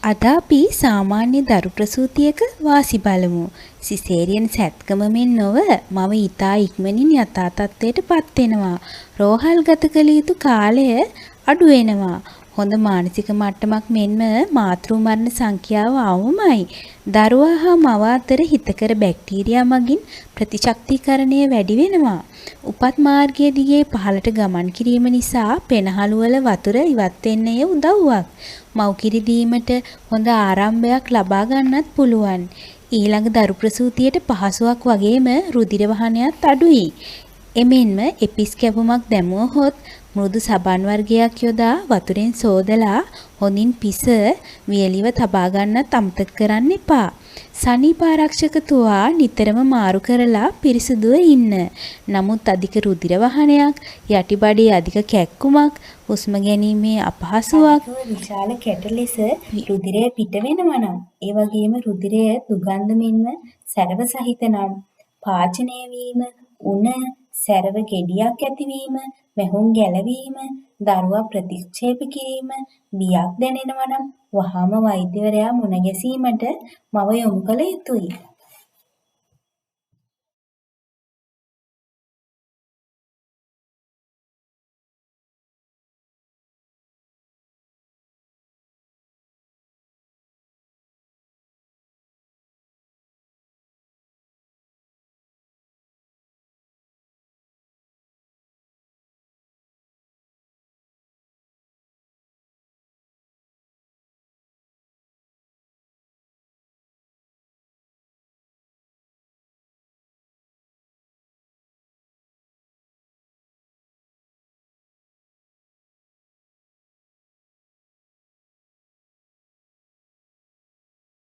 අද අපි සාමාන්‍ය දරු ප්‍රසූතියක වාසි බලමු. සිසේරියන් සැත්කම මෙන් නොව මව ඊතා ඉක්මනින් යථා තත්ත්වයට පත් වෙනවා. රෝහල් ගත කළ යුතු කාලය අඩු වෙනවා. හොඳ මානසික මට්ටමක් මෙන්ම මාතෘ මරණ සංඛ්‍යාව අවමයි. දරුවා හා මව අතර හිතකර බැක්ටීරියා මගින් ප්‍රතිශක්තිකරණය වැඩි වෙනවා. උපත් මාර්ගය දිගේ පහළට ගමන් කිරීම නිසා පෙනහළු වල වතුර ඉවත් වෙන්නේ උදව්වක්. මව්කිරි දීමට හොඳ ආරම්භයක් ලබා ගන්නත් පුළුවන්. ඊළඟ දරු ප්‍රසූතියට පහසුවක් වගේම රුධිර වහනයත් අඩුයි. එමෙන්ම එපිස් කැපුමක් දැමුවහොත් මෘදු සබන් වර්ගයක් යොදා වතුරෙන් සෝදලා හොඳින් පිස වියලිව තබා ගන්නත් අමතක කරන්න එපා. සනීප ආරක්ෂක තුවා නිතරම මාරු කරලා පිරිසුදුව ඉන්න. නමුත් අධික රුධිර වහනයක්, යටිබඩේ අධික කැක්කුමක්, හුස්ම ගැනීමේ අපහසුාවක්, විශාල කැට ලෙස රුධිරය පිට වෙනවා නම්, ඒ වගේම රුධිරය දුගන්ධ මෙන්ම සැරව සහිත නම්, පාචනය වීම, උණ, සැරව ගෙඩියක් ඇතිවීම, වැහුම් ගැලවීම, දරුවා ප්‍රතික්ෂේප කිරීම, බියක් දැනෙනවා නම් වහාම වෛද්‍යවරයා මුණ ගැසීමට මව යොමු කළ යුතුයි.